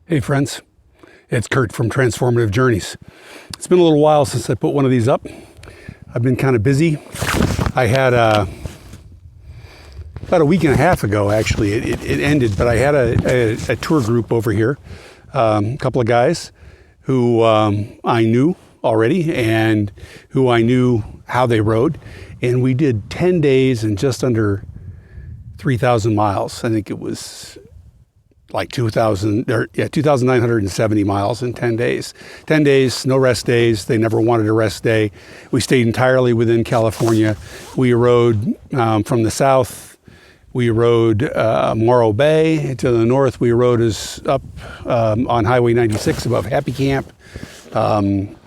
Hey friends, it's Kurt from Transformative Journeys. It's been a little while since I put one of these up. I've been kind of busy. I had about a week and a half ago, actually, it ended, but I had a tour group over here, a couple of guys who I knew already and who I knew how they rode. And we did 10 days and just under 3,000 miles. I think it was like 2,970 miles in 10 days. 10 days, no rest days. They never wanted a rest day. We stayed entirely within California. We rode from the south. We rode Morro Bay. To the north, we rode up on Highway 96 above Happy Camp. To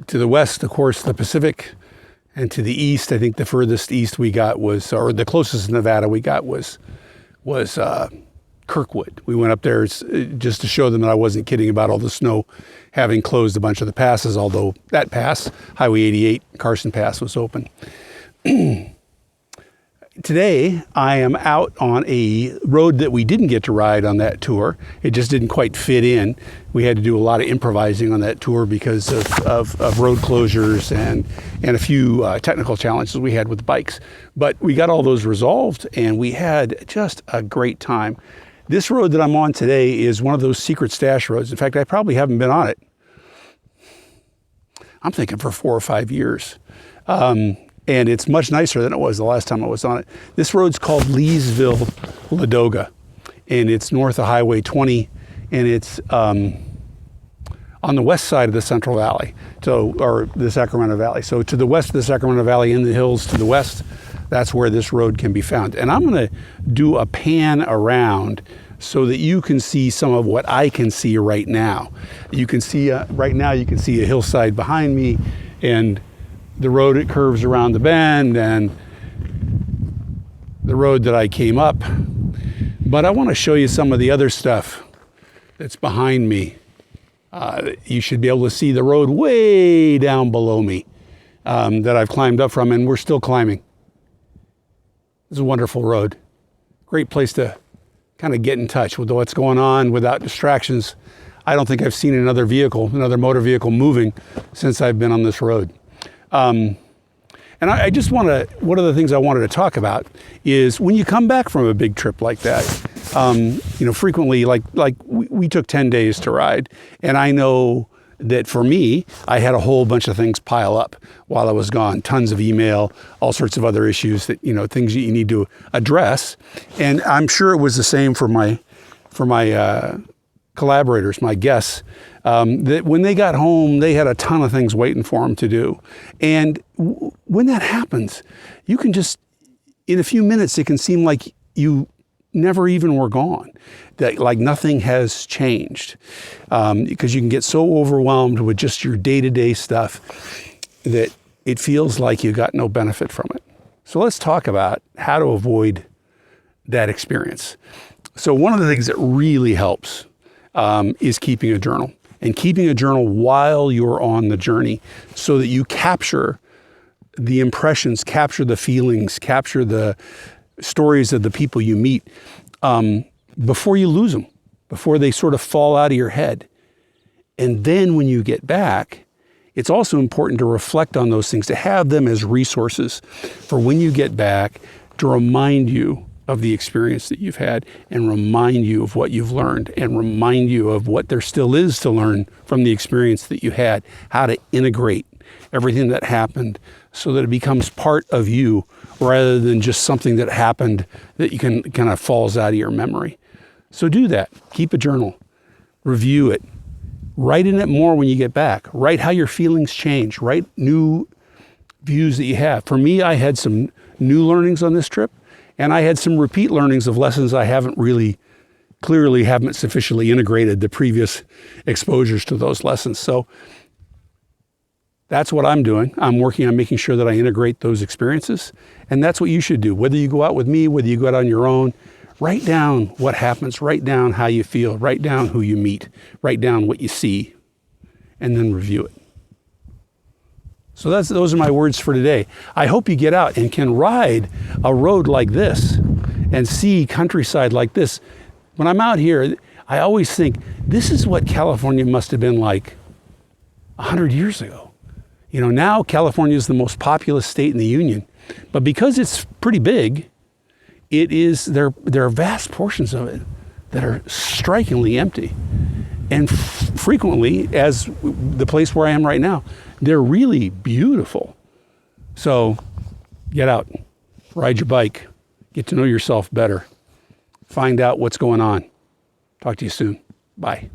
the west, of course, the Pacific. And to the east, I think the furthest east we got was, or the closest Nevada we got was Kirkwood. We went up there just to show them that I wasn't kidding about all the snow having closed a bunch of the passes, although that pass, Highway 88, Carson Pass, was open. Today, I am out on a road that we didn't get to ride on that tour. It just didn't quite fit in. We had to do a lot of improvising on that tour because of road closures and a few technical challenges we had with the bikes. But we got all those resolved, and we had just a great time. This road that I'm on today is one of those secret stash roads. In fact, I probably haven't been on it, I'm thinking, for 4 or 5 years. And it's much nicer than it was the last time I was on it. This road's called Leesville-Ladoga, and it's north of Highway 20, and it's on the west side of the Central Valley, or the Sacramento Valley. So to the west of the Sacramento Valley, in the hills to the west, that's where this road can be found. And I'm going to do a pan around so that you can see some of what I can see right now. You can see, right now you can see a hillside behind me, and the road, it curves around the bend, and the road that I came up. But I want to show you some of the other stuff that's behind me. You should be able to see the road way down below me that I've climbed up from, and we're still climbing. It's a wonderful road. Great place to kind of get in touch with what's going on without distractions. I don't think I've seen another motor vehicle moving since I've been on this road. And I just one of the things I wanted to talk about is when you come back from a big trip like that, frequently, like we took 10 days to ride, and I know that for me, I had a whole bunch of things pile up while I was gone, tons of email, all sorts of other issues that, things that you need to address. And I'm sure it was the same for my collaborators, my guests, that when they got home, they had a ton of things waiting for them to do. And when that happens, you can just, in a few minutes, it can seem like you never even were gone, that like nothing has changed, because you can get so overwhelmed with just your day-to-day stuff that it feels like you got no benefit from it. So let's talk about how to avoid that experience. So one of the things that really helps is keeping a journal, and keeping a journal while you're on the journey so that you capture the impressions, capture the feelings, capture the stories of the people you meet before you lose them, before they sort of fall out of your head. And then when you get back, it's also important to reflect on those things, to have them as resources for when you get back, to remind you of the experience that you've had, and remind you of what you've learned, and remind you of what there still is to learn from the experience that you had, how to integrate everything that happened so that it becomes part of you rather than just something that happened that you can kind of falls out of your memory. So do that. Keep a journal. Review it. Write in it more when you get back. Write how your feelings change. Write new views that you have. For me, I had some new learnings on this trip, and I had some repeat learnings of lessons I haven't sufficiently integrated the previous exposures to those lessons. So that's what I'm doing. I'm working on making sure that I integrate those experiences. And that's what you should do. Whether you go out with me, whether you go out on your own, write down what happens, write down how you feel, write down who you meet, write down what you see, and then review it. So those are my words for today. I hope you get out and can ride a road like this and see countryside like this. When I'm out here, I always think this is what California must have been like 100 years ago. You know, now California is the most populous state in the union, but because it's pretty big, there are vast portions of it that are strikingly empty. And frequently, as the place where I am right now, they're really beautiful. So get out, ride your bike, get to know yourself better, find out what's going on. Talk to you soon. Bye.